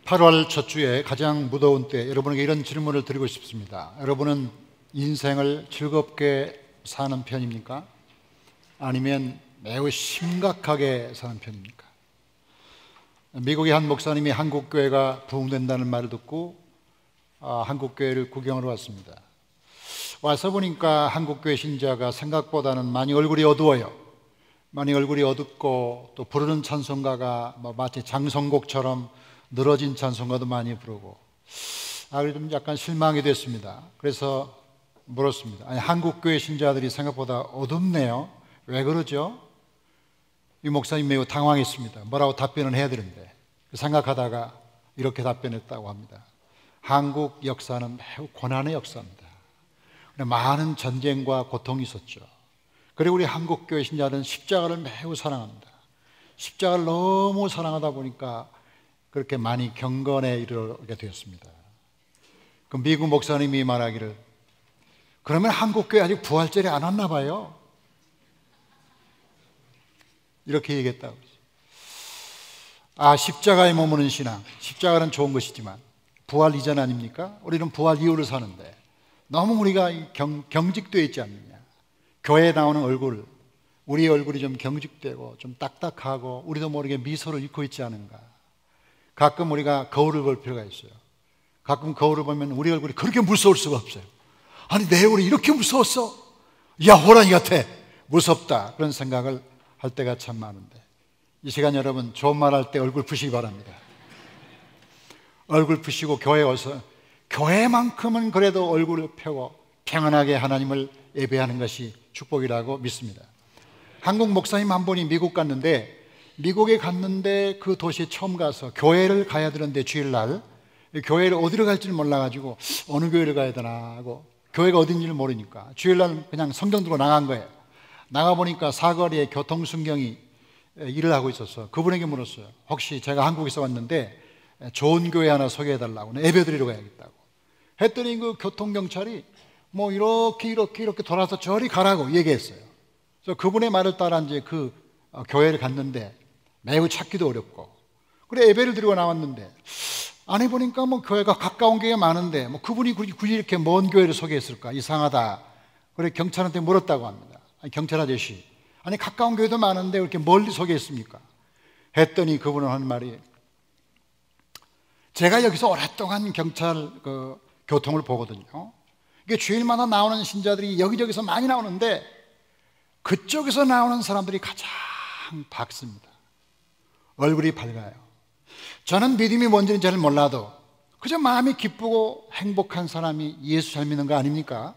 8월 첫 주에 가장 무더운 때 여러분에게 이런 질문을 드리고 싶습니다. 여러분은 인생을 즐겁게 사는 편입니까? 아니면 매우 심각하게 사는 편입니까? 미국의 한 목사님이 한국교회가 부흥된다는 말을 듣고 한국교회를 구경하러 왔습니다. 와서 보니까 한국교회 신자가 생각보다는 많이 얼굴이 어두워요. 많이 얼굴이 어둡고 또 부르는 찬송가가 마치 장성곡처럼 늘어진 찬송가도 많이 부르고 좀 약간 실망이 됐습니다. 그래서 물었습니다. 아니, 한국교회 신자들이 생각보다 어둡네요. 왜 그러죠? 이 목사님 매우 당황했습니다. 뭐라고 답변을 해야 되는데 생각하다가 이렇게 답변했다고 합니다. 한국 역사는 매우 고난의 역사입니다. 많은 전쟁과 고통이 있었죠. 그리고 우리 한국교회 신자들은 십자가를 매우 사랑합니다. 십자가를 너무 사랑하다 보니까 그렇게 많이 경건에 이르게 되었습니다. 그 미국 목사님이 말하기를, 그러면 한국교회 아직 부활절이 안 왔나 봐요. 이렇게 얘기했다고. 십자가에 머무는 신앙, 십자가는 좋은 것이지만 부활 이전 아닙니까? 우리는 부활 이후를 사는데 너무 우리가 경직되어 있지 않느냐. 교회에 나오는 얼굴, 우리 얼굴이 좀 경직되고 좀 딱딱하고 우리도 모르게 미소를 잃고 있지 않은가. 가끔 우리가 거울을 볼 필요가 있어요. 가끔 거울을 보면 우리 얼굴이 그렇게 무서울 수가 없어요. 아니, 내 얼굴이 이렇게 무서웠어? 야, 호랑이 같아. 무섭다. 그런 생각을 할 때가 참 많은데, 이 시간 여러분 좋은 말 할 때 얼굴 푸시기 바랍니다. 얼굴 푸시고 교회에 와서 교회만큼은 그래도 얼굴을 펴고 평안하게 하나님을 예배하는 것이 축복이라고 믿습니다. 한국 목사님 한 분이 미국에 갔는데 그 도시에 처음 가서 교회를 가야 되는데 주일날 교회를 어디로 갈지를 몰라가지고 어느 교회를 가야 되나 하고 교회가 어딘지를 모르니까 주일날 그냥 성경 들고 나간 거예요. 나가보니까 사거리에 교통순경이 일을 하고 있었어요. 그분에게 물었어요. 혹시 제가 한국에서 왔는데 좋은 교회 하나 소개해달라고, 예배드리러 가야겠다고 했더니 그 교통경찰이 이렇게 돌아서 저리 가라고 얘기했어요. 그래서 그분의 말을 따라 이제 그 교회를 갔는데 매우 찾기도 어렵고, 그래 예배를 드리고 나왔는데 안에 보니까 교회가 가까운 교회가 많은데 그분이 굳이 이렇게 먼 교회를 소개했을까, 이상하다. 그래 경찰한테 물었다고 합니다. 아니, 경찰 아저씨, 아니 가까운 교회도 많은데 왜 이렇게 멀리 소개했습니까? 했더니 그분은 하는 말이, 제가 여기서 오랫동안 경찰 교통을 보거든요. 이게 주일마다 나오는 신자들이 여기저기서 많이 나오는데 그쪽에서 나오는 사람들이 가장 밝습니다. 얼굴이 밝아요. 저는 믿음이 뭔지는 잘 몰라도 그저 마음이 기쁘고 행복한 사람이 예수 잘 믿는 거 아닙니까?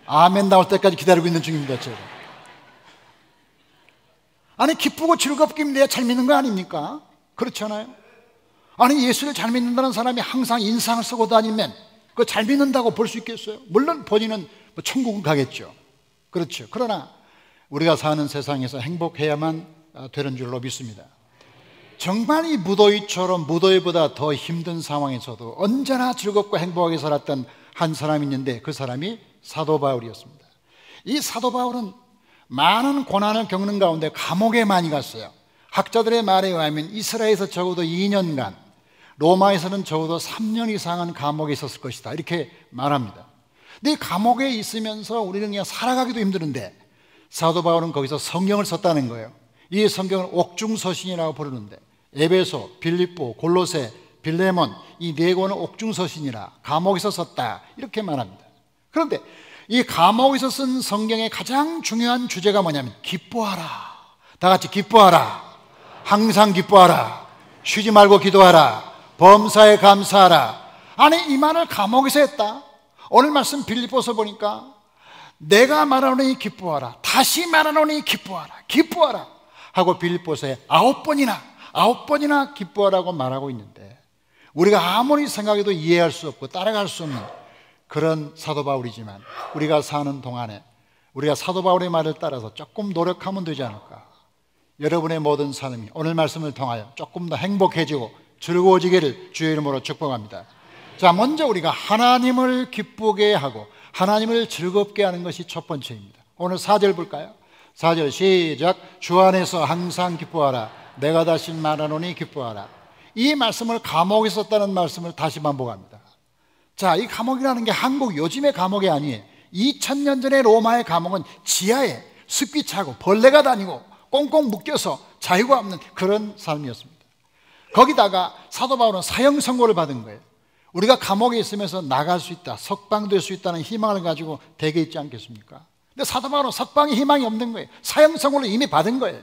아멘 나올 때까지 기다리고 있는 중입니다. 제가. 아니, 기쁘고 즐겁게 내가 잘 믿는 거 아닙니까? 그렇잖아요. 아니, 예수를 잘 믿는다는 사람이 항상 인상을 쓰고 다니면 그거 잘 믿는다고 볼 수 있겠어요? 물론 본인은 천국은 가겠죠. 그렇죠. 그러나 우리가 사는 세상에서 행복해야만 되는 줄로 믿습니다. 정말 이 무더위보다 더 힘든 상황에서도 언제나 즐겁고 행복하게 살았던 한 사람이 있는데 그 사람이 사도 바울이었습니다. 이 사도 바울은 많은 고난을 겪는 가운데 감옥에 많이 갔어요. 학자들의 말에 의하면 이스라엘에서 적어도 2년간, 로마에서는 적어도 3년 이상은 감옥에 있었을 것이다, 이렇게 말합니다. 근데 이 감옥에 있으면서 우리는 그냥 살아가기도 힘드는데 사도 바울은 거기서 성경을 썼다는 거예요. 이 성경을 옥중서신이라고 부르는데 에베소, 빌립보, 골로새, 빌레몬 이 네 권은 옥중서신이라 감옥에서 썼다, 이렇게 말합니다. 그런데 이 감옥에서 쓴 성경의 가장 중요한 주제가 뭐냐면 기뻐하라. 다 같이 기뻐하라. 항상 기뻐하라. 쉬지 말고 기도하라. 범사에 감사하라. 아니, 이 말을 감옥에서 했다. 오늘 말씀 빌립보서 보니까 내가 말하노니 기뻐하라. 다시 말하노니 기뻐하라. 기뻐하라. 하고 빌립보서에 9번이나 기뻐하라고 말하고 있는데 우리가 아무리 생각해도 이해할 수 없고 따라갈 수 없는 그런 사도 바울이지만 우리가 사는 동안에 우리가 사도 바울의 말을 따라서 조금 노력하면 되지 않을까. 여러분의 모든 삶이 오늘 말씀을 통하여 조금 더 행복해지고 즐거워지기를 주의 이름으로 축복합니다. 자, 먼저 우리가 하나님을 기쁘게 하고 하나님을 즐겁게 하는 것이 첫 번째입니다. 오늘 4절 볼까요? 4절 시작. 주 안에서 항상 기뻐하라. 내가 다시 말하노니 기뻐하라. 이 말씀을 감옥에 썼다는 말씀을 다시 반복합니다. 자, 이 감옥이라는 게 한국 요즘의 감옥이 아니에요. 2000년 전의 로마의 감옥은 지하에 습기 차고 벌레가 다니고 꽁꽁 묶여서 자유가 없는 그런 삶이었습니다. 거기다가 사도 바울은 사형 선고를 받은 거예요. 우리가 감옥에 있으면서 나갈 수 있다, 석방될 수 있다는 희망을 가지고 대개 있지 않겠습니까? 근데 사도 바울은 석방의 희망이 없는 거예요. 사형 선고를 이미 받은 거예요.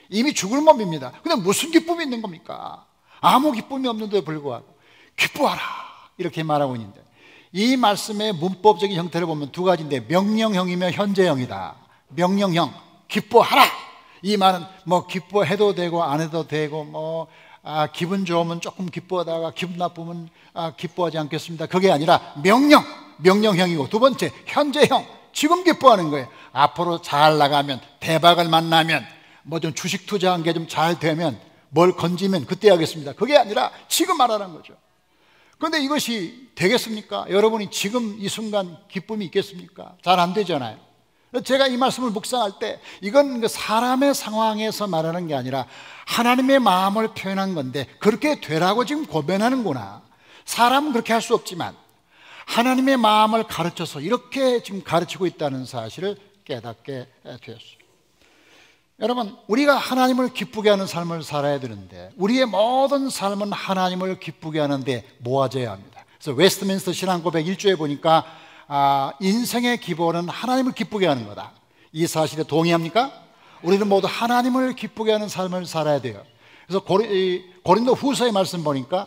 이미 죽을 몸입니다. 근데 무슨 기쁨이 있는 겁니까? 아무 기쁨이 없는데도 불구하고 기뻐하라 이렇게 말하고 있는데, 이 말씀의 문법적인 형태를 보면 두 가지인데, 명령형이며 현재형이다. 명령형, 기뻐하라. 이 말은 뭐 기뻐해도 되고 안 해도 되고 기분 좋으면 조금 기뻐하다가 기분 나쁘면 기뻐하지 않겠습니다. 그게 아니라 명령형이고, 두 번째 현재형, 지금 기뻐하는 거예요. 앞으로 잘 나가면, 대박을 만나면, 뭐 좀 주식 투자한 게 좀 잘 되면, 뭘 건지면 그때 하겠습니다. 그게 아니라 지금 말하는 거죠. 그런데 이것이 되겠습니까? 여러분이 지금 이 순간 기쁨이 있겠습니까? 잘 안 되잖아요. 제가 이 말씀을 묵상할 때 이건 사람의 상황에서 말하는 게 아니라 하나님의 마음을 표현한 건데, 그렇게 되라고 지금 고백하는구나. 사람은 그렇게 할 수 없지만 하나님의 마음을 가르쳐서 이렇게 지금 가르치고 있다는 사실을 깨닫게 되었어요. 여러분, 우리가 하나님을 기쁘게 하는 삶을 살아야 되는데, 우리의 모든 삶은 하나님을 기쁘게 하는데 모아져야 합니다. 그래서 웨스트민스터 신앙고백 1조에 보니까 인생의 기본은 하나님을 기쁘게 하는 거다. 이 사실에 동의합니까? 우리는 모두 하나님을 기쁘게 하는 삶을 살아야 돼요. 그래서 고린도 후서의 말씀 보니까,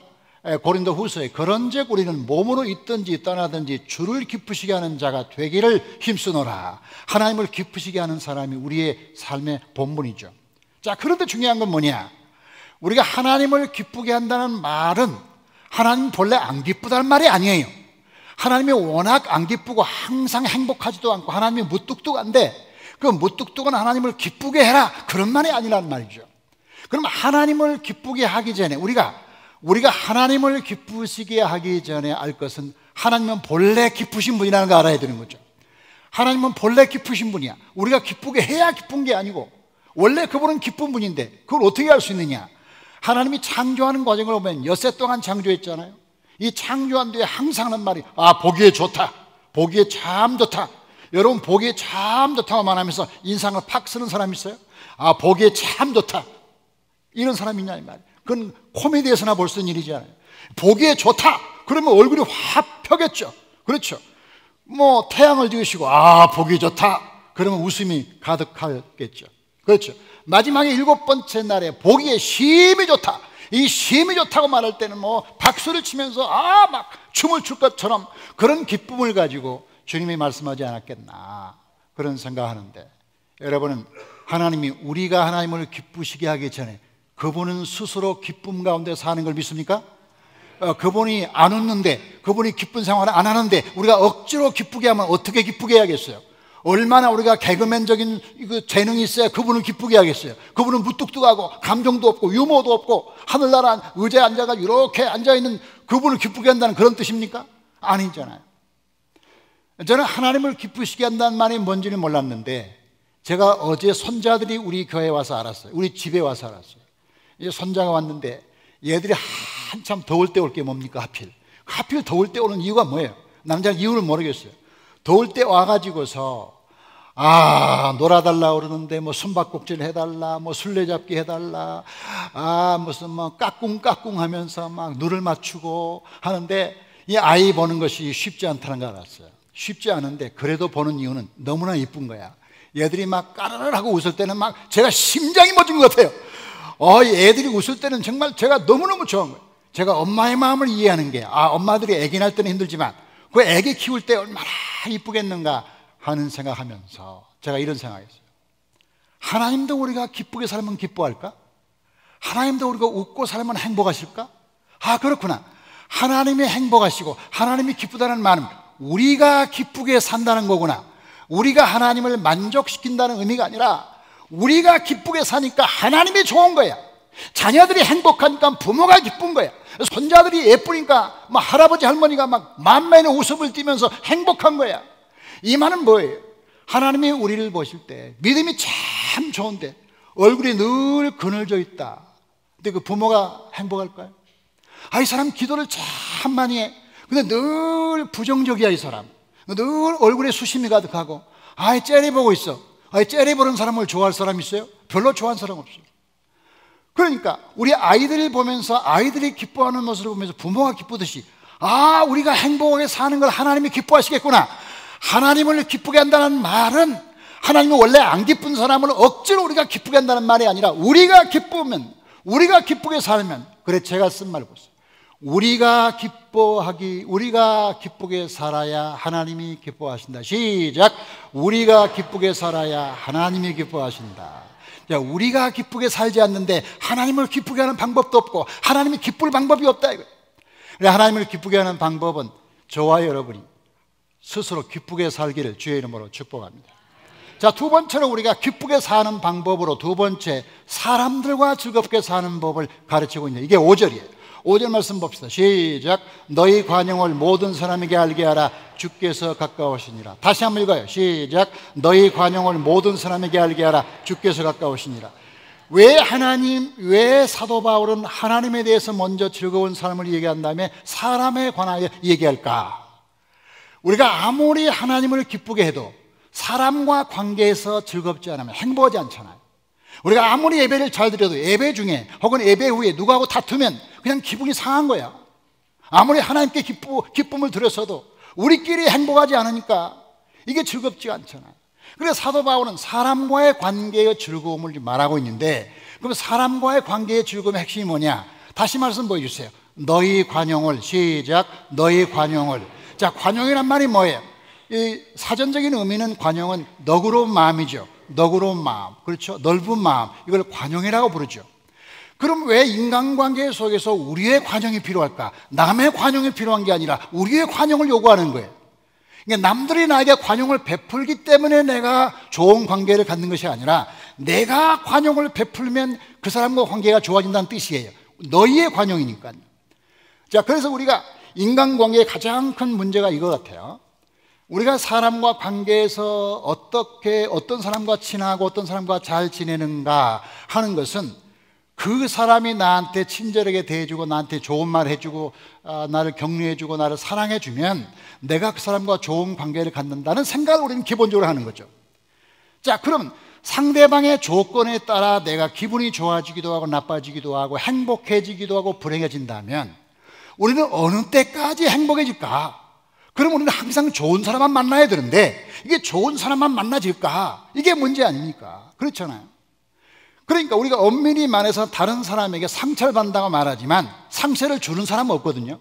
고린도 후서에 그런즉 우리는 몸으로 있든지 떠나든지 주를 기쁘시게 하는 자가 되기를 힘쓰노라. 하나님을 기쁘시게 하는 사람이 우리의 삶의 본분이죠. 자, 그런데 중요한 건 뭐냐? 우리가 하나님을 기쁘게 한다는 말은 하나님 본래 안 기쁘다는 말이 아니에요. 하나님이 워낙 안 기쁘고 항상 행복하지도 않고 하나님이 무뚝뚝한데, 그 무뚝뚝한 하나님을 기쁘게 해라, 그런 말이 아니란 말이죠. 그럼 하나님을 기쁘게 하기 전에 우리가 하나님을 기쁘시게 하기 전에 알 것은, 하나님은 본래 기쁘신 분이라는 걸 알아야 되는 거죠. 하나님은 본래 기쁘신 분이야. 우리가 기쁘게 해야 기쁜 게 아니고, 원래 그분은 기쁜 분인데 그걸 어떻게 할 수 있느냐? 하나님이 창조하는 과정을 보면 엿새 동안 창조했잖아요. 이 창조한 뒤에 항상 하는 말이 보기에 좋다, 보기에 참 좋다. 여러분, 보기에 참 좋다고 말하면서 인상을 팍 쓰는 사람 있어요? 보기에 참 좋다, 이런 사람 있냐 이 말이에요. 그건 코미디에서나 볼 수 있는 일이지 않아요. 보기에 좋다 그러면 얼굴이 확 펴겠죠. 그렇죠. 뭐 태양을 지으시고 보기 좋다 그러면 웃음이 가득하겠죠. 그렇죠. 마지막에 7번째 날에 보기에 심히 좋다, 이 심히 좋다고 말할 때는 뭐 박수를 치면서 막 춤을 출 것처럼 그런 기쁨을 가지고 주님이 말씀하지 않았겠나, 그런 생각하는데, 여러분은 하나님이 우리가 하나님을 기쁘시게 하기 전에 그분은 스스로 기쁨 가운데 사는 걸 믿습니까? 그분이 안 웃는데, 그분이 기쁜 생활을 안 하는데 우리가 억지로 기쁘게 하면 어떻게 기쁘게 해야겠어요? 얼마나 우리가 개그맨적인 재능이 있어야 그분을 기쁘게 하겠어요? 그분은 무뚝뚝하고 감정도 없고 유머도 없고 하늘나라 의자에 앉아가지고 이렇게 앉아있는 그분을 기쁘게 한다는 그런 뜻입니까? 아니잖아요. 저는 하나님을 기쁘시게 한다는 말이 뭔지는 몰랐는데, 제가 어제 손자들이 우리 교회에 와서 알았어요. 우리 집에 와서 알았어요. 손자가 왔는데 얘들이 한참 더울 때 올 게 뭡니까? 하필 더울 때 오는 이유가 뭐예요? 나는 잘 이유를 모르겠어요. 더울 때 와가지고서 놀아달라 그러는데 뭐 숨바꼭질 해달라, 뭐 술래잡기 해달라, 무슨 뭐 까꿍까꿍 하면서 막 눈을 맞추고 하는데, 이 아이 보는 것이 쉽지 않다는 걸 알았어요. 쉽지 않은데 그래도 보는 이유는 너무나 이쁜 거야. 얘들이 막 까르르 하고 웃을 때는 막 제가 심장이 멎은 것 같아요. 애들이 웃을 때는 정말 제가 너무너무 좋은 거예요. 제가 엄마의 마음을 이해하는 게, 엄마들이 애기 낳을 때는 힘들지만 그 애기 키울 때 얼마나 이쁘겠는가 하는 생각하면서 제가 이런 생각했어요. 하나님도 우리가 기쁘게 살면 기뻐할까? 하나님도 우리가 웃고 살면 행복하실까? 그렇구나. 하나님이 행복하시고 하나님이 기쁘다는 말은 우리가 기쁘게 산다는 거구나. 우리가 하나님을 만족시킨다는 의미가 아니라 우리가 기쁘게 사니까 하나님이 좋은 거야. 자녀들이 행복하니까 부모가 기쁜 거야. 손자들이 예쁘니까 막 할아버지 할머니가 막 만만의 웃음을 띠면서 행복한 거야. 이 말은 뭐예요? 하나님이 우리를 보실 때 믿음이 참 좋은데 얼굴이 늘 그늘져 있다. 근데 그 부모가 행복할까요? 이 사람 기도를 참 많이 해. 근데 늘 부정적이야. 이 사람 늘 얼굴에 수심이 가득하고 째려보고 있어. 째려보는 사람을 좋아할 사람 있어요? 별로 좋아하는 사람 없어요. 그러니까 우리 아이들을 보면서 아이들이 기뻐하는 모습을 보면서 부모가 기쁘듯이 우리가 행복하게 사는 걸 하나님이 기뻐하시겠구나. 하나님을 기쁘게 한다는 말은 하나님이 원래 안 기쁜 사람을 억지로 우리가 기쁘게 한다는 말이 아니라 우리가 기쁘면, 우리가 기쁘게 살면, 그래 제가 쓴 말 보세요. 우리가 기쁘게 살아야 하나님이 기뻐하신다. 시작. 우리가 기쁘게 살아야 하나님이 기뻐하신다. 자, 우리가 기쁘게 살지 않는데 하나님을 기쁘게 하는 방법도 없고 하나님이 기쁠 방법이 없다 이거예요. 하나님을 기쁘게 하는 방법은 저와 여러분이 스스로 기쁘게 살기를 주의 이름으로 축복합니다. 자, 두 번째로 우리가 기쁘게 사는 방법으로 두 번째, 사람들과 즐겁게 사는 법을 가르치고 있는, 이게 5절이에요 5절 말씀 봅시다. 시작. 너희 관용을 모든 사람에게 알게 하라. 주께서 가까우시니라. 다시 한번 읽어요. 시작. 너희 관용을 모든 사람에게 알게 하라. 주께서 가까우시니라. 왜 사도 바울은 하나님에 대해서 먼저 즐거운 삶을 얘기한 다음에 사람에 관하여 얘기할까? 우리가 아무리 하나님을 기쁘게 해도 사람과 관계에서 즐겁지 않으면 행복하지 않잖아요. 우리가 아무리 예배를 잘 드려도 예배 중에 혹은 예배 후에 누구하고 다투면 그냥 기분이 상한 거야. 아무리 하나님께 기쁨을 드렸어도 우리끼리 행복하지 않으니까 이게 즐겁지가 않잖아요. 그래서 사도 바울은 사람과의 관계의 즐거움을 말하고 있는데, 그럼 사람과의 관계의 즐거움의 핵심이 뭐냐? 다시 말씀 보여주세요. 너희 관용을, 시작. 너희 관용을. 자, 관용이란 말이 뭐예요? 이 사전적인 의미는 관용은 너그러운 마음이죠. 너그러운 마음, 그렇죠? 넓은 마음, 이걸 관용이라고 부르죠. 그럼 왜 인간관계 속에서 우리의 관용이 필요할까? 남의 관용이 필요한 게 아니라 우리의 관용을 요구하는 거예요. 그러니까 남들이 나에게 관용을 베풀기 때문에 내가 좋은 관계를 갖는 것이 아니라 내가 관용을 베풀면 그 사람과 관계가 좋아진다는 뜻이에요. 너희의 관용이니까요. 자, 그래서 우리가 인간관계의 가장 큰 문제가 이거 같아요. 우리가 사람과 관계에서 어떤 사람과 친하고 어떤 사람과 잘 지내는가 하는 것은 그 사람이 나한테 친절하게 대해주고 나한테 좋은 말 해주고 나를 격려해주고 나를 사랑해주면 내가 그 사람과 좋은 관계를 갖는다는 생각을 우리는 기본적으로 하는 거죠. 자, 그럼 상대방의 조건에 따라 내가 기분이 좋아지기도 하고 나빠지기도 하고 행복해지기도 하고 불행해진다면 우리는 어느 때까지 행복해질까? 그럼 우리는 항상 좋은 사람만 만나야 되는데 이게 좋은 사람만 만나질까? 이게 문제 아닙니까? 그렇잖아요. 그러니까 우리가 엄밀히 말해서 다른 사람에게 상처를 받는다고 말하지만 상처를 주는 사람은 없거든요.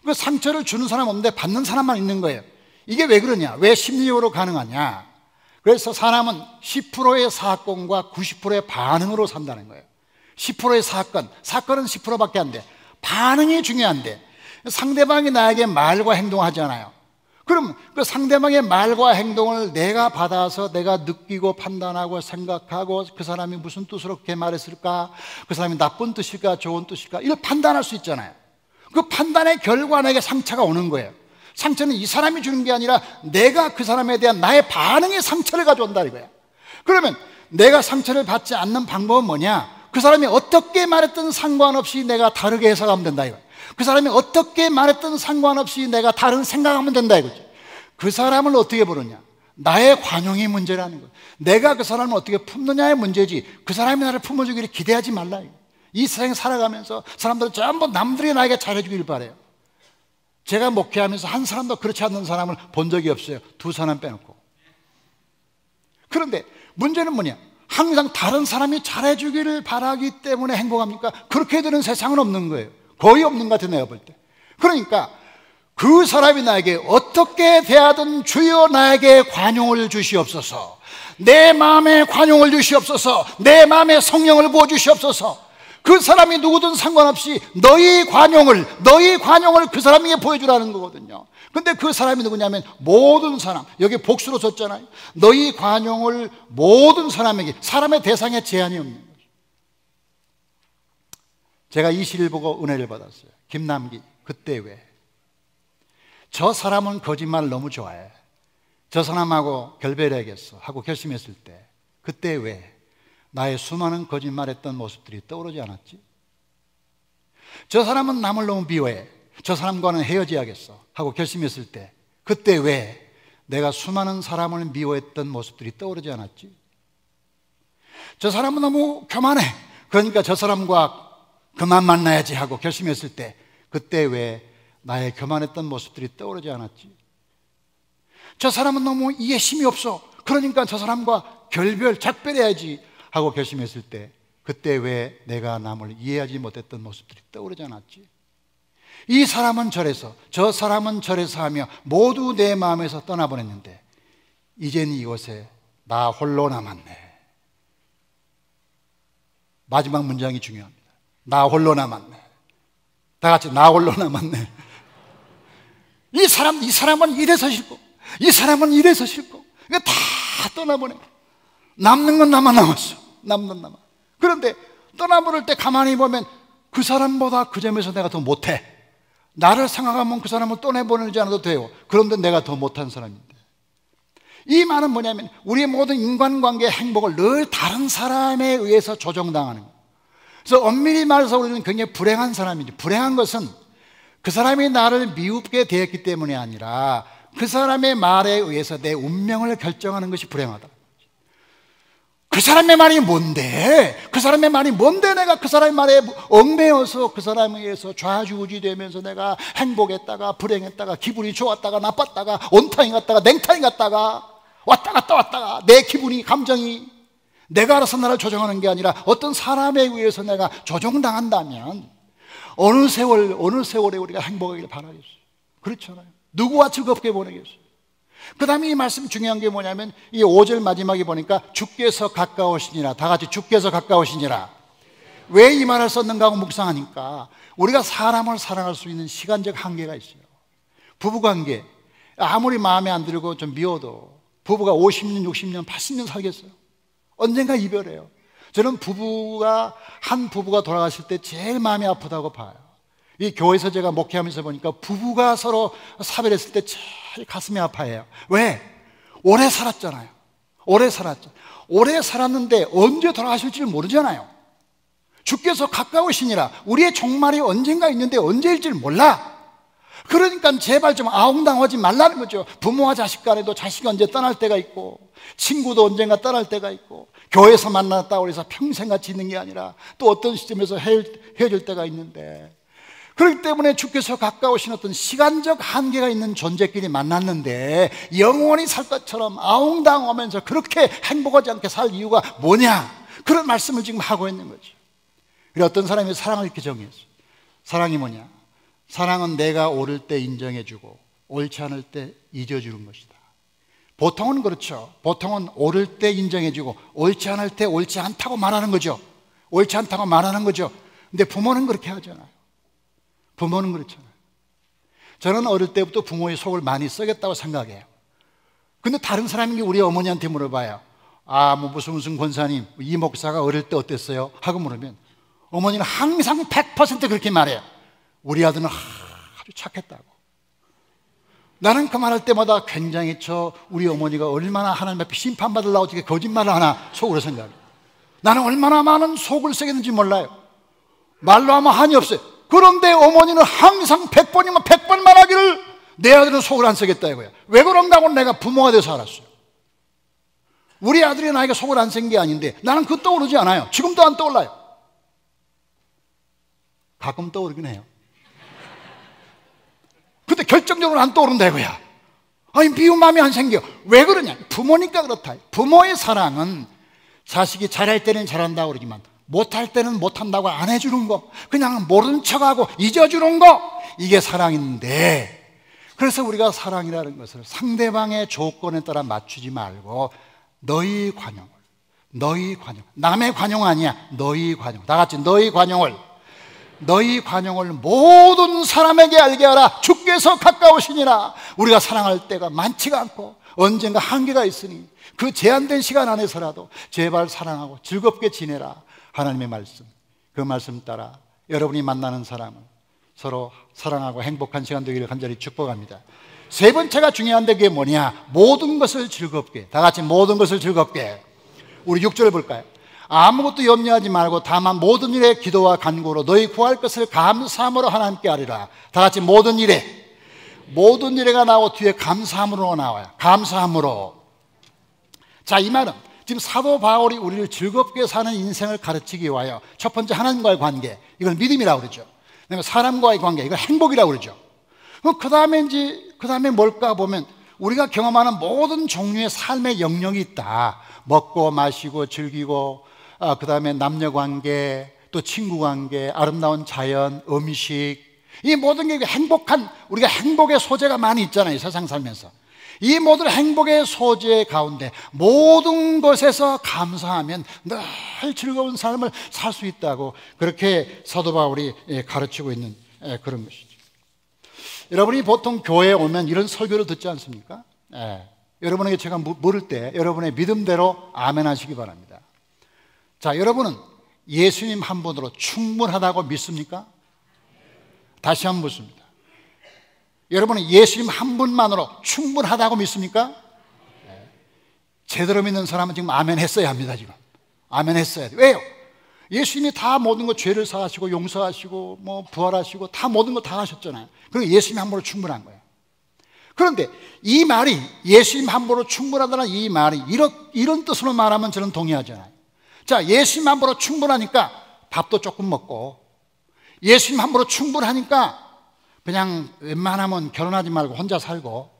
그 상처를 주는 사람 없는데 받는 사람만 있는 거예요. 이게 왜 그러냐? 왜 심리적으로 가능하냐? 그래서 사람은 10%의 사건과 90%의 반응으로 산다는 거예요. 10%의 사건은 10%밖에 안 돼. 반응이 중요한데 상대방이 나에게 말과 행동하잖아요. 그럼 그 상대방의 말과 행동을 내가 받아서 내가 느끼고 판단하고 생각하고 그 사람이 무슨 뜻으로 그렇게 말했을까? 그 사람이 나쁜 뜻일까? 좋은 뜻일까? 이걸 판단할 수 있잖아요. 그 판단의 결과 나에게 상처가 오는 거예요. 상처는 이 사람이 주는 게 아니라 내가 그 사람에 대한 나의 반응의 상처를 가져온다 이거야. 그러면 내가 상처를 받지 않는 방법은 뭐냐? 그 사람이 어떻게 말했든 상관없이 내가 다르게 해석하면 된다 이거야. 그 사람이 어떻게 말했든 상관없이 내가 다른 생각하면 된다 이거죠. 그 사람을 어떻게 보느냐? 나의 관용이 문제라는 거예요. 내가 그 사람을 어떻게 품느냐의 문제지 그 사람이 나를 품어주기를 기대하지 말라. 이 세상에 살아가면서 사람들은 전부 남들이 나에게 잘해주길 바래요. 제가 목회하면서 한 사람도 그렇지 않는 사람을 본 적이 없어요. 두 사람 빼놓고. 그런데 문제는 뭐냐? 항상 다른 사람이 잘해주기를 바라기 때문에 행복합니까? 그렇게 되는 세상은 없는 거예요. 거의 없는 것 같아요, 내가 볼 때. 그러니까 그 사람이 나에게 어떻게 대하든 주여 나에게 관용을 주시옵소서. 내 마음에 관용을 주시옵소서. 내 마음에 성령을 부어주시옵소서. 그 사람이 누구든 상관없이 너희 관용을 그 사람에게 보여주라는 거거든요. 근데 그 사람이 누구냐면 모든 사람, 여기 복수로 썼잖아요. 너희 관용을 모든 사람에게, 사람의 대상에 제한이 없는 거죠. 제가 이 시를 보고 은혜를 받았어요. 김남기, 그때 왜? 저 사람은 거짓말을 너무 좋아해. 저 사람하고 결별해야겠어 하고 결심했을 때 그때 왜 나의 수많은 거짓말했던 모습들이 떠오르지 않았지? 저 사람은 남을 너무 미워해, 저 사람과는 헤어져야겠어 하고 결심했을 때 그때 왜 내가 수많은 사람을 미워했던 모습들이 떠오르지 않았지? 저 사람은 너무 교만해, 그러니까 저 사람과 그만 만나야지 하고 결심했을 때 그때 왜 나의 교만했던 모습들이 떠오르지 않았지? 저 사람은 너무 이해심이 없어, 그러니까 저 사람과 작별해야지 하고 결심했을 때 그때 왜 내가 남을 이해하지 못했던 모습들이 떠오르지 않았지? 이 사람은 저래서 저 사람은 저래서 하며 모두 내 마음에서 떠나보냈는데 이젠 이곳에 나 홀로 남았네. 마지막 문장이 중요합니다. 나 홀로 남았네. 다 같이 나 홀로 남았네. 이 사람은 이래서 싫고 이 사람은 이래서 싫고 이거 다 떠나보내. 남는 건 나만 남았어. 남는 나만. 그런데 떠나보낼 때 가만히 보면 그 사람보다 그 점에서 내가 더 못해. 나를 생각하면 그 사람을 떠내보내지 않아도 돼요. 그런데 내가 더 못한 사람인데. 이 말은 뭐냐면 우리의 모든 인간관계의 행복을 늘 다른 사람에 의해서 조정당하는 거예요. 그래서 엄밀히 말해서 우리는 굉장히 불행한 사람이죠. 불행한 것은 그 사람이 나를 미흡게 대했기 때문이 아니라 그 사람의 말에 의해서 내 운명을 결정하는 것이 불행하다. 그 사람의 말이 뭔데? 그 사람의 말이 뭔데 내가 그 사람의 말에 얽매여서 그 사람에 의해서 좌지우지 되면서 내가 행복했다가 불행했다가 기분이 좋았다가 나빴다가 온타임 갔다가 냉타임 갔다가 왔다 갔다 왔다가 내 기분이 감정이 내가 알아서 나를 조정하는 게 아니라 어떤 사람에 의해서 내가 조정당한다면 어느 세월에 우리가 행복하기를 바라겠어요? 그렇잖아요. 누구와 즐겁게 보내겠어요? 그 다음에 이 말씀 중요한 게 뭐냐면 이 5절 마지막에 보니까 주께서 가까우시니라. 다 같이 주께서 가까우시니라. 왜 이 말을 썼는가 하고 묵상하니까 우리가 사람을 사랑할 수 있는 시간적 한계가 있어요. 부부관계 아무리 마음에 안 들고 좀 미워도 부부가 50년, 60년, 80년 살겠어요? 언젠가 이별해요. 저는 한 부부가 돌아가실 때 제일 마음이 아프다고 봐요. 이 교회에서 제가 목회하면서 보니까 부부가 서로 사별했을 때 제일 가슴이 아파해요. 왜? 오래 살았잖아요. 오래 살았는데 언제 돌아가실지 모르잖아요. 주께서 가까우시니라. 우리의 종말이 언젠가 있는데 언제일지 몰라. 그러니까 제발 좀 아웅당하지 말라는 거죠. 부모와 자식 간에도 자식이 언제 떠날 때가 있고 친구도 언젠가 떠날 때가 있고 교회에서 만났다고 해서 평생 같이 있는 게 아니라 또 어떤 시점에서 헤어질 때가 있는데 그렇기 때문에 주께서 가까우신 어떤 시간적 한계가 있는 존재끼리 만났는데 영원히 살 것처럼 아웅당하면서 그렇게 행복하지 않게 살 이유가 뭐냐, 그런 말씀을 지금 하고 있는 거죠. 그래서 어떤 사람이 사랑을 이렇게 정의했어요. 사랑이 뭐냐? 사랑은 내가 옳을 때 인정해주고 옳지 않을 때 잊어주는 것이다. 보통은 그렇죠. 보통은 옳을 때 인정해주고 옳지 않을 때 옳지 않다고 말하는 거죠. 옳지 않다고 말하는 거죠. 근데 부모는 그렇게 하잖아요. 부모는 그렇잖아요. 저는 어릴 때부터 부모의 속을 많이 썩였다고 생각해요. 근데 다른 사람이 우리 어머니한테 물어봐요. 무슨 권사님, 이 목사가 어릴 때 어땠어요? 하고 물으면 어머니는 항상 100% 그렇게 말해요. 우리 아들은 아주 착했다고. 나는 그 말할 때마다 굉장히 우리 어머니가 얼마나 하나님 앞에 심판받으려고 어떻게 거짓말을 하나 속으로 생각해요. 나는 얼마나 많은 속을 썩였는지 몰라요. 말로 하면 한이 없어요. 그런데 어머니는 항상 100번이면 100번 말하기를 내 아들은 속을 안 썩였다 이거야. 왜 그런가 하고 내가 부모가 돼서 알았어요. 우리 아들이 나에게 속을 안 썩인 게 아닌데 나는 그거 떠오르지 않아요. 지금도 안 떠올라요. 가끔 떠오르긴 해요. 근데 결정적으로 안 떠오른다 이거야. 미운 마음이 안 생겨. 왜 그러냐? 부모니까 그렇다. 부모의 사랑은 자식이 잘할 때는 잘한다고 그러지만 못할 때는 못한다고 안 해주는 거, 그냥 모른 척하고 잊어주는 거, 이게 사랑인데, 그래서 우리가 사랑이라는 것을 상대방의 조건에 따라 맞추지 말고 너희 관용을, 남의 관용 아니야, 너희 관용, 다 같이 너희 관용을 모든 사람에게 알게 하라. 주께서 가까우시니라. 우리가 사랑할 때가 많지가 않고 언젠가 한계가 있으니 그 제한된 시간 안에서라도 제발 사랑하고 즐겁게 지내라. 하나님의 말씀, 그 말씀 따라 여러분이 만나는 사람은 서로 사랑하고 행복한 시간 되기를 간절히 축복합니다. 세 번째가 중요한데 그게 뭐냐? 모든 것을 즐겁게. 다 같이 모든 것을 즐겁게. 우리 6절 볼까요? 아무것도 염려하지 말고 다만 모든 일에 기도와 간구로 너희 구할 것을 감사함으로 하나님께 아뢰라. 다 같이 모든 일에. 모든 일에가 나오고 뒤에 감사함으로 나와요. 감사함으로. 자, 이 말은 지금 사도 바울이 우리를 즐겁게 사는 인생을 가르치기 위하여 첫 번째 하나님과의 관계, 이걸 믿음이라고 그러죠. 그다음에 사람과의 관계, 이걸 행복이라고 그러죠. 그 다음에 뭘까 보면 우리가 경험하는 모든 종류의 삶의 영역이 있다. 먹고 마시고 즐기고, 그 다음에 남녀 관계, 또 친구 관계, 아름다운 자연, 음식, 이 모든 게 행복한, 우리가 행복의 소재가 많이 있잖아요, 세상 살면서. 이 모든 행복의 소재 가운데 모든 것에서 감사하면 늘 즐거운 삶을 살 수 있다고, 그렇게 사도 바울이 가르치고 있는 그런 것이죠. 여러분이 보통 교회에 오면 이런 설교를 듣지 않습니까? 여러분에게 제가 물을 때 여러분의 믿음대로 아멘 하시기 바랍니다. 자, 여러분은 예수님 한 분으로 충분하다고 믿습니까? 다시 한번 묻습니다. 여러분은 예수님 한 분만으로 충분하다고 믿습니까? 제대로 믿는 사람은 지금 아멘 했어야 합니다. 지금 아멘 했어야 돼요. 왜요? 예수님이 다 모든 것 죄를 사하시고 용서하시고 뭐 부활하시고 다 모든 거 다 하셨잖아요. 그리고 예수님 한 분으로 충분한 거예요. 그런데 이 말이, 예수님 한 분으로 충분하다는 이 말이 이런 뜻으로 말하면 저는 동의하잖아요. 자, 예수님 한 분으로 충분하니까 밥도 조금 먹고, 예수님 한 분으로 충분하니까 그냥 웬만하면 결혼하지 말고 혼자 살고,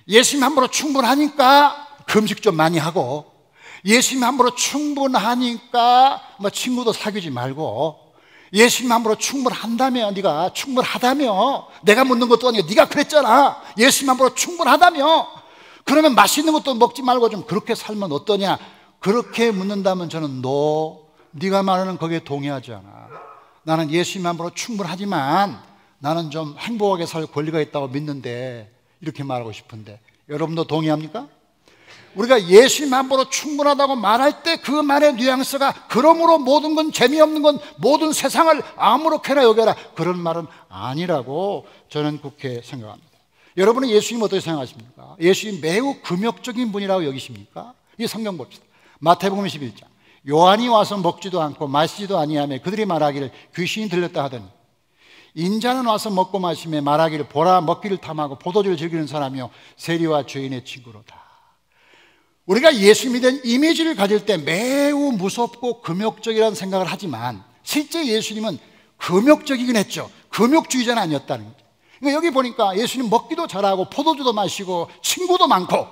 예수님 한 분으로 충분하니까 금식 좀 많이 하고, 예수님 한 분으로 충분하니까 뭐 친구도 사귀지 말고, 예수님 한 분으로 충분한다며, 네가 충분하다며, 내가 묻는 것도 아니고 네가 그랬잖아. 예수님 한 분으로 충분하다며. 그러면 맛있는 것도 먹지 말고 좀 그렇게 살면 어떠냐? 그렇게 묻는다면 저는 네가 말하는 거기에 동의하지 않아. 나는 예수님 한 분으로 충분하지만 나는 좀 행복하게 살 권리가 있다고 믿는데, 이렇게 말하고 싶은데, 여러분도 동의합니까? 우리가 예수님 한 분으로 충분하다고 말할 때 그 말의 뉘앙스가 그러므로 모든 건 재미없는 건 모든 세상을 아무렇게나 여겨라, 그런 말은 아니라고 저는 그렇게 생각합니다. 여러분은 예수님 어떻게 생각하십니까? 예수님 매우 금욕적인 분이라고 여기십니까? 이 성경 봅시다. 마태복음 11장. 요한이 와서 먹지도 않고 마시지도 아니하며 그들이 말하기를 귀신이 들렸다 하더니 인자는 와서 먹고 마시며 말하기를 보라 먹기를 탐하고 포도주를 즐기는 사람이요 세리와 죄인의 친구로다. 우리가 예수님에 대한 이미지를 가질 때 매우 무섭고 금욕적이라는 생각을 하지만 실제 예수님은 금욕적이긴 했죠. 금욕주의자는 아니었다는 거죠. 그러니까 여기 보니까 예수님 먹기도 잘하고 포도주도 마시고 친구도 많고,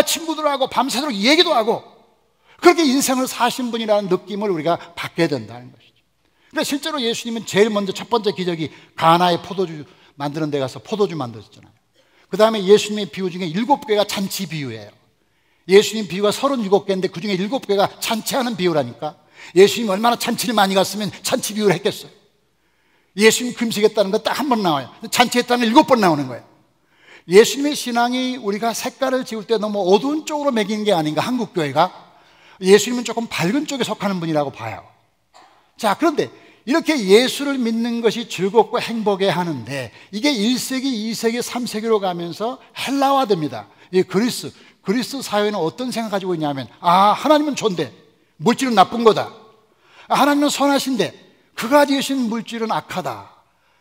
친구들하고 밤새도록 얘기도 하고, 그렇게 인생을 사신 분이라는 느낌을 우리가 받게 된다는 것이죠. 그러니까 실제로 예수님은 제일 먼저 첫 번째 기적이 가나의 포도주 만드는 데 가서 포도주 만드셨잖아요. 그 다음에 예수님의 비유 중에 7개가 잔치 비유예요. 예수님 비유가 37개인데 그 중에 7개가 잔치하는 비유라니까. 예수님이 얼마나 잔치를 많이 갔으면 잔치 비유를 했겠어요. 예수님 금식했다는 거 딱 한 번 나와요. 잔치했다는 건 7번 나오는 거예요. 예수님의 신앙이 우리가 색깔을 지울 때 너무 어두운 쪽으로 매기는 게 아닌가, 한국교회가. 예수님은 조금 밝은 쪽에 속하는 분이라고 봐요. 자, 그런데 이렇게 예수를 믿는 것이 즐겁고 행복해 하는데 이게 1세기, 2세기, 3세기로 가면서 헬라화됩니다. 이 그리스 사회는 어떤 생각 가지고 있냐면, 하나님은 좋은데 물질은 나쁜 거다. 하나님은 선하신데 그가 지으신 물질은 악하다.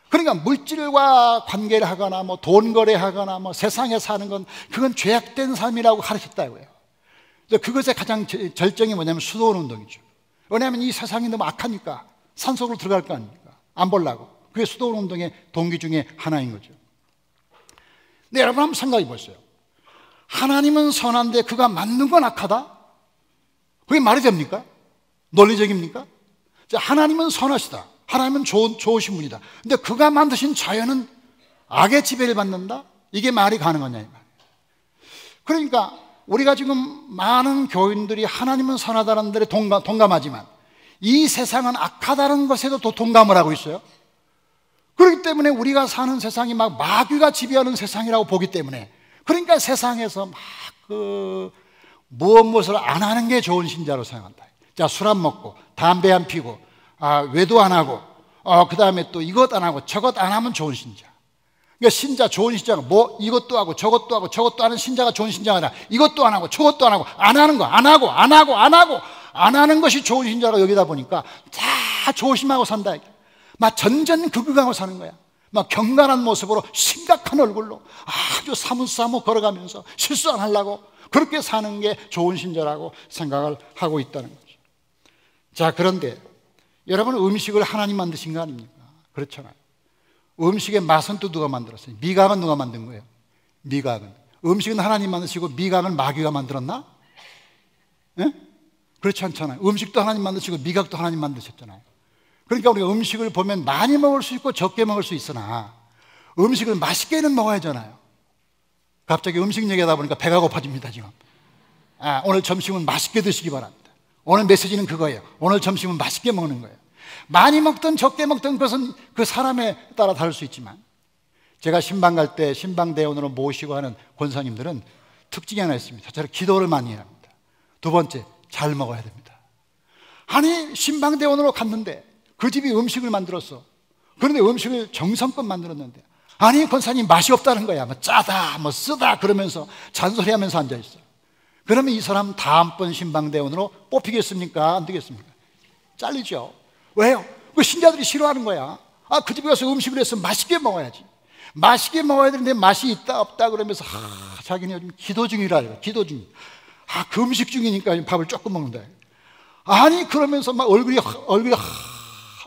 그러니까 물질과 관계를 하거나 뭐 돈 거래하거나 뭐 세상에 사는 건 그건 죄악된 삶이라고 가르쳤다고요. 그것의 가장 절정이 뭐냐면 수도원 운동이죠. 왜냐하면 이 세상이 너무 악하니까 산속으로 들어갈 거 아닙니까? 안 보려고. 그게 수도원 운동의 동기 중에 하나인 거죠. 근데 여러분 한번 생각해 보세요. 하나님은 선한데 그가 만든 건 악하다? 그게 말이 됩니까? 논리적입니까? 하나님은 선하시다. 하나님은 좋으신 분이다. 근데 그가 만드신 자연은 악의 지배를 받는다? 이게 말이 가능하냐 이 말이에요. 그러니까 우리가 지금 많은 교인들이 하나님은 선하다는 데에 동감하지만 이 세상은 악하다는 것에도 또 동감을 하고 있어요. 그렇기 때문에 우리가 사는 세상이 막 마귀가 지배하는 세상이라고 보기 때문에, 그러니까 세상에서 막 무엇을 안 하는 게 좋은 신자로 생각한다. 자, 술 안 먹고 담배 안 피고 외도 안 하고 그 다음에 또 이것 안 하고 저것 안 하면 좋은 신자. 그러니까 신자, 좋은 신자가 뭐 이것도 하고 저것도 하고 저것도 하는 신자가 좋은 신자가 아니라 이것도 안 하고 저것도 안 하고 안 하는 거 안 하고 안 하고 안 하고 안 하는 것이 좋은 신자가 여기다 보니까 다 조심하고 산다. 막 전전긍긍하고 사는 거야. 막 경건한 모습으로 심각한 얼굴로 아주 사무사무 걸어가면서 실수 안 하려고 그렇게 사는 게 좋은 신자라고 생각을 하고 있다는 거죠. 자, 그런데 여러분, 음식을 하나님 만드신 거 아닙니까? 그렇잖아요. 음식의 맛은 또 누가 만들었어요? 미각은 누가 만든 거예요? 미각은. 음식은 하나님 만드시고 미각은 마귀가 만들었나? 예? 그렇지 않잖아요. 음식도 하나님 만드시고 미각도 하나님 만드셨잖아요. 그러니까 우리가 음식을 보면 많이 먹을 수 있고 적게 먹을 수 있으나 음식을 맛있게는 먹어야 하잖아요. 갑자기 음식 얘기하다 보니까 배가 고파집니다 지금. 오늘 점심은 맛있게 드시기 바랍니다. 오늘 메시지는 그거예요. 오늘 점심은 맛있게 먹는 거예요. 많이 먹든 적게 먹든 그것은 그 사람에 따라 다를 수 있지만, 제가 신방 갈 때 신방대원으로 모시고 하는 권사님들은 특징이 하나 있습니다. 첫째로 기도를 많이 해야 합니다. 두 번째, 잘 먹어야 됩니다. 아니, 신방대원으로 갔는데 그 집이 음식을 만들었어. 그런데 음식을 정성껏 만들었는데, 아니 권사님 맛이 없다는 거야. 뭐 짜다 뭐 쓰다 그러면서 잔소리하면서 앉아있어. 그러면 이 사람 다음번 신방대원으로 뽑히겠습니까? 안 되겠습니까? 잘리죠. 왜요? 그 신자들이 싫어하는 거야. 그 집에 가서 음식을 해서 맛있게 먹어야지. 맛있게 먹어야 되는데 맛이 있다 없다 그러면서 자기는 요즘 기도 중이라 그래요. 기도 중. 그 음식 중이니까 밥을 조금 먹는다. 아니 그러면서 막 얼굴이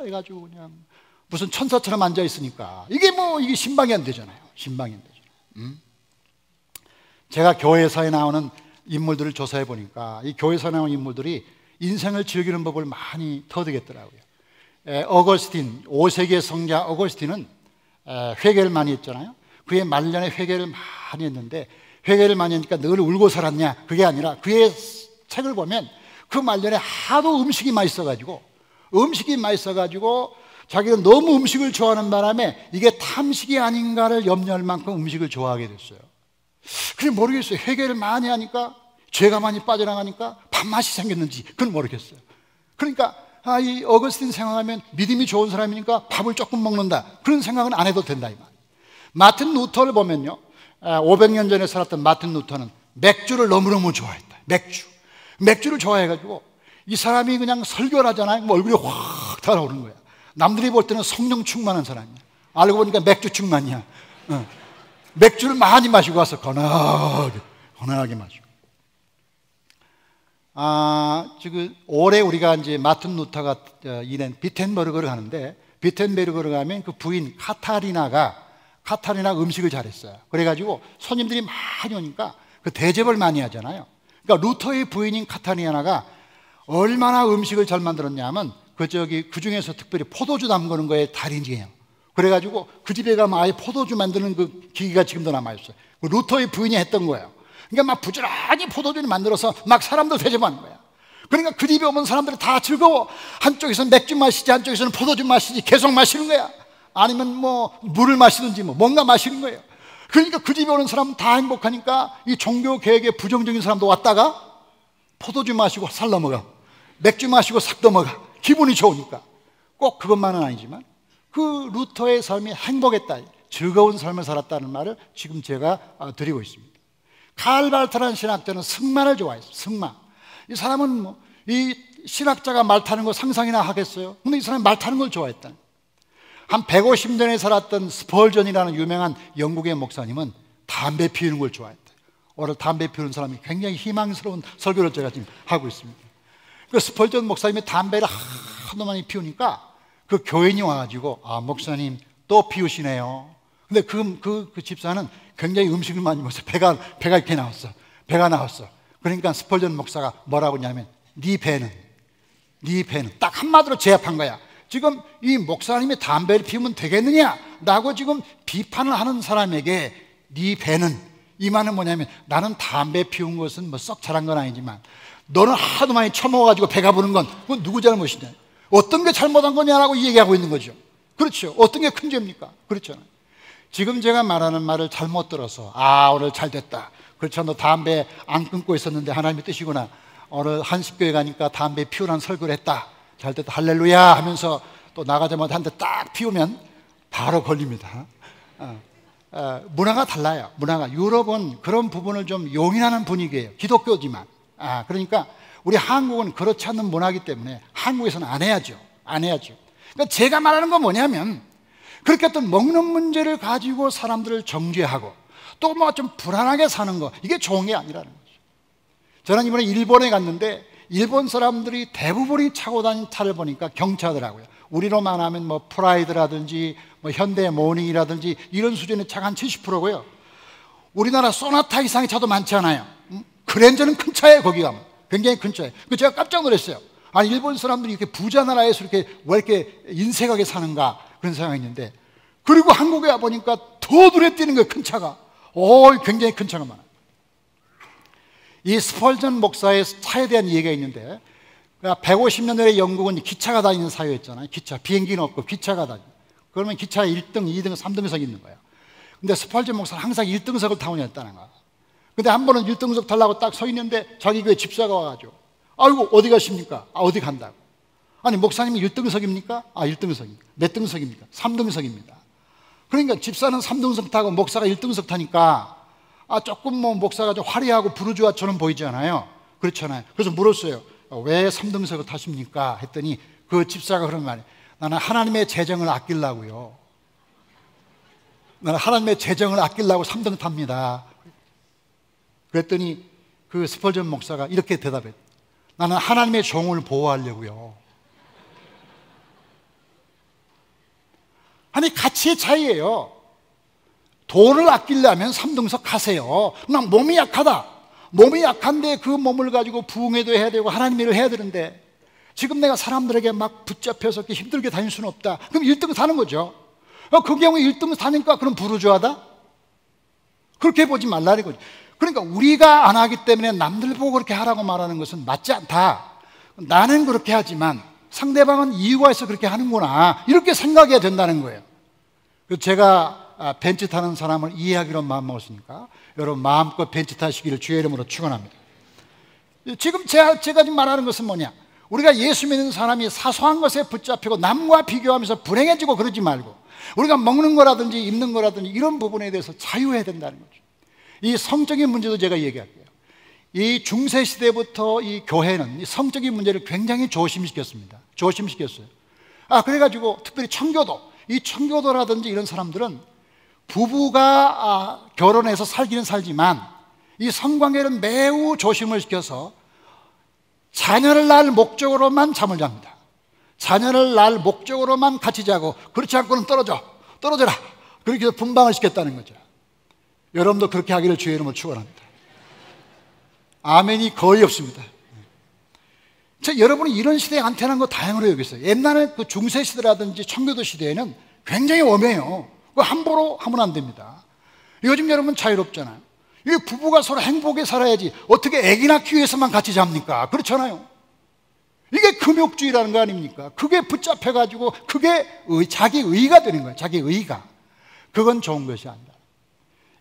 해가지고 그냥 무슨 천사처럼 앉아 있으니까 이게 신방이 안 되잖아요. 신방이 안 되죠. 제가 교회사에 나오는 인물들을 조사해 보니까 이 교회사에 나오는 인물들이 인생을 즐기는 법을 많이 터득했더라고요. 어거스틴, 5세기의 성자 어거스틴은 회개를 많이 했잖아요. 그의 말년에 회개를 많이 했는데, 회개를 많이 하니까 늘 울고 살았냐? 그게 아니라 그의 책을 보면 그 말년에 하도 음식이 맛있어가지고 자기는 너무 음식을 좋아하는 바람에 이게 탐식이 아닌가를 염려할 만큼 음식을 좋아하게 됐어요. 그게 모르겠어요. 회개를 많이 하니까, 죄가 많이 빠져나가니까 밥맛이 생겼는지 그건 모르겠어요. 그러니까 이 어거스틴 생각하면 믿음이 좋은 사람이니까 밥을 조금 먹는다, 그런 생각은 안 해도 된다 이 말. 마틴 루터를 보면요, 500년 전에 살았던 마틴 루터는 맥주를 너무너무 좋아했다. 맥주를 좋아해가지고 이 사람이 그냥 설교를 하잖아요. 얼굴이 확 달아오르는 거야. 남들이 볼 때는 성령 충만한 사람이야. 알고 보니까 맥주 충만이야. 맥주를 많이 마시고 와서 건하게 마시고. 지금 올해 우리가 이제 마틴 루터가 일한 비텐베르그를 가는데, 비텐베르그를 가면 그 부인 카타리나가 음식을 잘했어요. 그래가지고 손님들이 많이 오니까 그 대접을 많이 하잖아요. 그러니까 루터의 부인인 카타리나가 얼마나 음식을 잘 만들었냐면 그 중에서 특별히 포도주 담그는 거에 달인이에요. 그래가지고 그 집에 가면 아예 포도주 만드는 그 기기가 지금도 남아있어요. 그 루터의 부인이 했던 거예요. 그러니까 막 부지런히 포도주를 만들어서 막 사람들 대접하는 거야. 그러니까 그 집에 오면 사람들이 다 즐거워. 한쪽에서는 맥주 마시지, 한쪽에서는 포도주 마시지, 계속 마시는 거야. 아니면 물을 마시든지 뭔가 마시는 거예요. 그러니까 그 집에 오는 사람은 다 행복하니까 이 종교 개혁에 부정적인 사람도 왔다가 포도주 마시고 살 넘어가, 맥주 마시고 싹 넘어가. 기분이 좋으니까. 꼭 그것만은 아니지만 그 루터의 삶이 행복했다, 즐거운 삶을 살았다는 말을 지금 제가 드리고 있습니다. 칼 발타라는 신학자는 승마를 좋아했어요. 승마. 이 사람은 이 신학자가 말 타는 거 상상이나 하겠어요? 근데 이 사람이 말 타는 걸 좋아했다. 한 150년에 살았던 스펄전이라는 유명한 영국의 목사님은 담배 피우는 걸 좋아했다. 오늘 담배 피우는 사람이 굉장히 희망스러운 설교를 제가 지금 하고 있습니다. 그 스펄전 목사님이 담배를 하도 많이 피우니까 그 교인이 와가지고 목사님 또 피우시네요. 근데 그 집사는 굉장히 음식을 많이 먹어서 배가 이렇게 나왔어. 배가 나왔어. 그러니까 스펄전 목사가 뭐라고 하냐면 네 배는 딱 한마디로 제압한 거야. 지금 이 목사님이 담배를 피우면 되겠느냐? 라고 지금 비판을 하는 사람에게 네 배는, 이 말은 뭐냐면 나는 담배 피운 것은 썩 잘한 건 아니지만 너는 하도 많이 처먹어가지고 배가 부른 건 그건 누구 잘못이냐? 어떤 게 잘못한 거냐라고 얘기하고 있는 거죠. 그렇죠. 어떤 게 큰 죄입니까? 그렇잖아요. 지금 제가 말하는 말을 잘못 들어서 오늘 잘 됐다. 그렇죠. 너 담배 안 끊고 있었는데 하나님의 뜻이구나. 오늘 한식교회 가니까 담배 피우라는 설교를 했다. 잘 됐다. 할렐루야 하면서 또 나가자마자 한 대 딱 피우면 바로 걸립니다. 문화가 달라요. 문화가. 유럽은 그런 부분을 좀 용인하는 분위기예요. 기독교지만. 그러니까 우리 한국은 그렇지 않는 문화이기 때문에 한국에서는 안 해야죠. 안 해야죠. 그러니까 제가 말하는 건 뭐냐면 그렇게 어떤 먹는 문제를 가지고 사람들을 정죄하고 또 뭐 좀 불안하게 사는 거, 이게 좋은 게 아니라는 거죠. 저는 이번에 일본에 갔는데 일본 사람들이 대부분이 타고 다니는 차를 보니까 경차더라고요. 우리로 말하면 뭐 프라이드라든지 뭐 현대 모닝이라든지 이런 수준의 차가 한 70%고요. 우리나라 소나타 이상의 차도 많지 않아요. 그랜저는 큰 차예요. 거기 가면 굉장히 큰 차예요. 그 제가 깜짝 놀랐어요. 아니 일본 사람들이 이렇게 부자 나라에서 이렇게 왜 이렇게 인색하게 사는가 그런 생각이 있는데, 그리고 한국에 와 보니까 더 눈에 띄는 거예요. 큰 차가. 굉장히 큰 차가 많아요. 이 스펄전 목사의 차에 대한 얘기가 있는데, 150년 전에 영국은 기차가 다니는 사회였잖아요. 기차, 비행기는 없고 기차가 다니고, 그러면 기차에 1등, 2등, 3등석이 있는 거예요. 근데 스펄전 목사는 항상 1등석을 타고 다녔다는 거야. 근데 한 번은 1등석 타려고 딱 서 있는데 자기 교회 집사가 와가지고, 아이고 어디 가십니까? 어디 간다고. 아니 목사님이 1등석입니까? 1등석입니다. 몇 등석입니까? 3등석입니다. 그러니까 집사는 3등석 타고 목사가 1등석 타니까 조금 뭐 목사가 좀 화려하고 부르주아처럼 보이잖아요. 그렇잖아요. 그래서 물었어요. 왜 3등석을 타십니까? 했더니 그 집사가 그런 말이에요. 나는 하나님의 재정을 아끼려고요. 나는 하나님의 재정을 아끼려고 3등 탑니다. 그랬더니 그 스펄전 목사가 이렇게 대답했어요. 나는 하나님의 종을 보호하려고요. 아니 가치의 차이예요. 돈을 아끼려면 3등석 가세요. 난 몸이 약하다. 몸이 약한데 그 몸을 가지고 부흥회도 해야 되고 하나님 일을 해야 되는데 지금 내가 사람들에게 막 붙잡혀서 이렇게 힘들게 다닐 수는 없다. 그럼 1등 사는 거죠. 그 경우에 1등 사니까 그럼 부르주아다? 그렇게 보지 말라는 거죠. 그러니까 우리가 안 하기 때문에 남들 보고 그렇게 하라고 말하는 것은 맞지 않다. 나는 그렇게 하지만 상대방은 이유가 있어 그렇게 하는구나, 이렇게 생각해야 된다는 거예요. 제가 벤츠 타는 사람을 이해하기로 마음먹었으니까 여러분 마음껏 벤츠 타시기를 주의 이름으로 축원합니다. 지금 제가 지금 말하는 것은 뭐냐, 우리가 예수 믿는 사람이 사소한 것에 붙잡히고 남과 비교하면서 불행해지고 그러지 말고 우리가 먹는 거라든지 입는 거라든지 이런 부분에 대해서 자유해야 된다는 거죠. 이 성적인 문제도 제가 얘기할게요. 이 중세시대부터 이 교회는 이 성적인 문제를 굉장히 조심시켰습니다. 조심시켰어요. 그래가지고 특별히 청교도, 이 청교도라든지 이런 사람들은 부부가 결혼해서 살기는 살지만 이 성관계는 매우 조심을 시켜서 자녀를 낳을 목적으로만 잠을 잡니다. 자녀를 낳을 목적으로만 같이 자고, 그렇지 않고는 떨어져라, 그렇게 해서 분방을 시켰다는 거죠. 여러분도 그렇게 하기를 주의 이름으로 축원합니다. 아멘이 거의 없습니다. 여러분이 이런 시대에 안 태어난 거 다행으로 여겼어요. 옛날에 그 중세 시대라든지 청교도 시대에는 굉장히 엄해요. 그거 함부로 하면 안 됩니다. 요즘 여러분 자유롭잖아요. 이 부부가 서로 행복하게 살아야지 어떻게 애기 낳기 위해서만 같이 잡니까? 그렇잖아요. 이게 금욕주의라는 거 아닙니까? 그게 붙잡혀가지고 그게 자기 의가 되는 거예요. 자기 의가. 그건 좋은 것이 아니다.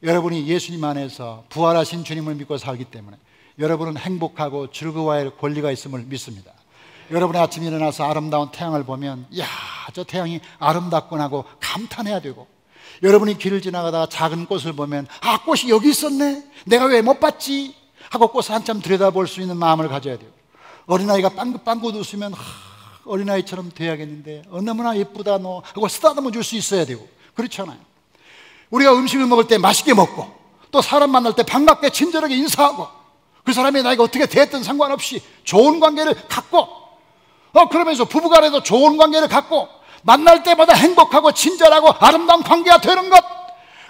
여러분이 예수님 안에서 부활하신 주님을 믿고 살기 때문에 여러분은 행복하고 즐거워야 할 권리가 있음을 믿습니다. 여러분이 아침에 일어나서 아름다운 태양을 보면 이야, 저 태양이 아름답구나 하고 감탄해야 되고, 여러분이 길을 지나가다가 작은 꽃을 보면 꽃이 여기 있었네, 내가 왜 못 봤지 하고 꽃을 한참 들여다볼 수 있는 마음을 가져야 돼요. 어린아이가 빵긋빵긋 웃으면 어린아이처럼 돼야겠는데 너무나 예쁘다 너 하고 쓰다듬어 줄 수 있어야 되고, 그렇잖아요. 우리가 음식을 먹을 때 맛있게 먹고 또 사람 만날 때 반갑게 친절하게 인사하고 그 사람이 나에게 어떻게 됐든 상관없이 좋은 관계를 갖고 그러면서 부부간에도 좋은 관계를 갖고 만날 때마다 행복하고 친절하고 아름다운 관계가 되는 것.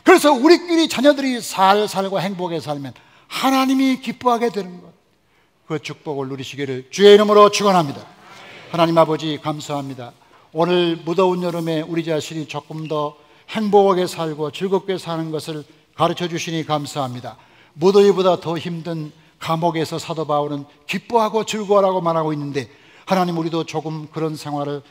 그래서 우리끼리 자녀들이 살고 행복하게 살면 하나님이 기뻐하게 되는 것, 그 축복을 누리시기를 주의 이름으로 축원합니다. 하나님 아버지 감사합니다. 오늘 무더운 여름에 우리 자신이 조금 더 행복하게 살고 즐겁게 사는 것을 가르쳐 주시니 감사합니다. 무더위보다 더 힘든 감옥에서 사도 바울은 기뻐하고 즐거워라고 말하고 있는데 하나님, 우리도 조금 그런 생활을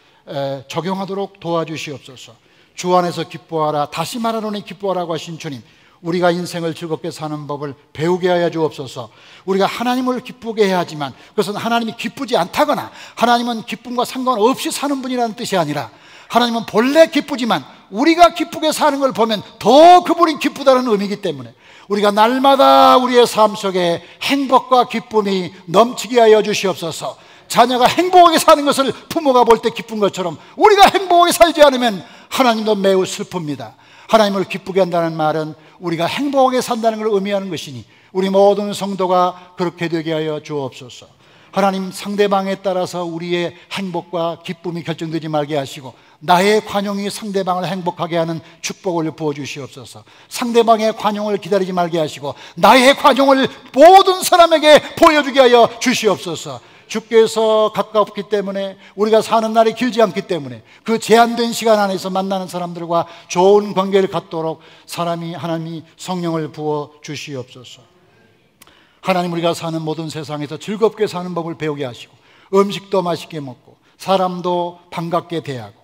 적용하도록 도와주시옵소서. 주 안에서 기뻐하라, 다시 말하노니 기뻐하라고 하신 주님, 우리가 인생을 즐겁게 사는 법을 배우게 하여 주옵소서. 우리가 하나님을 기쁘게 해야 하지만 그것은 하나님이 기쁘지 않다거나 하나님은 기쁨과 상관없이 사는 분이라는 뜻이 아니라 하나님은 본래 기쁘지만 우리가 기쁘게 사는 걸 보면 더 그분이 기쁘다는 의미이기 때문에 우리가 날마다 우리의 삶 속에 행복과 기쁨이 넘치게 하여 주시옵소서. 자녀가 행복하게 사는 것을 부모가 볼 때 기쁜 것처럼 우리가 행복하게 살지 않으면 하나님도 매우 슬픕니다. 하나님을 기쁘게 한다는 말은 우리가 행복하게 산다는 걸 의미하는 것이니 우리 모든 성도가 그렇게 되게 하여 주옵소서. 하나님, 상대방에 따라서 우리의 행복과 기쁨이 결정되지 말게 하시고 나의 관용이 상대방을 행복하게 하는 축복을 부어주시옵소서. 상대방의 관용을 기다리지 말게 하시고 나의 관용을 모든 사람에게 보여주게 하여 주시옵소서. 주께서 가깝기 때문에 우리가 사는 날이 길지 않기 때문에 그 제한된 시간 안에서 만나는 사람들과 좋은 관계를 갖도록 하나님이 성령을 부어 주시옵소서. 하나님, 우리가 사는 모든 세상에서 즐겁게 사는 법을 배우게 하시고 음식도 맛있게 먹고 사람도 반갑게 대하고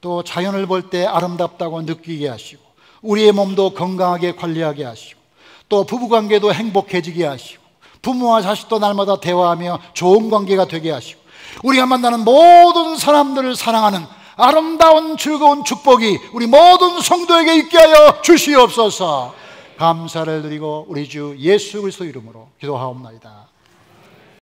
또 자연을 볼 때 아름답다고 느끼게 하시고 우리의 몸도 건강하게 관리하게 하시고 또 부부관계도 행복해지게 하시고 부모와 자식도 날마다 대화하며 좋은 관계가 되게 하시고 우리가 만나는 모든 사람들을 사랑하는 아름다운 즐거운 축복이 우리 모든 성도에게 있게 하여 주시옵소서. 감사를 드리고 우리 주 예수 그리스도 이름으로 기도하옵나이다.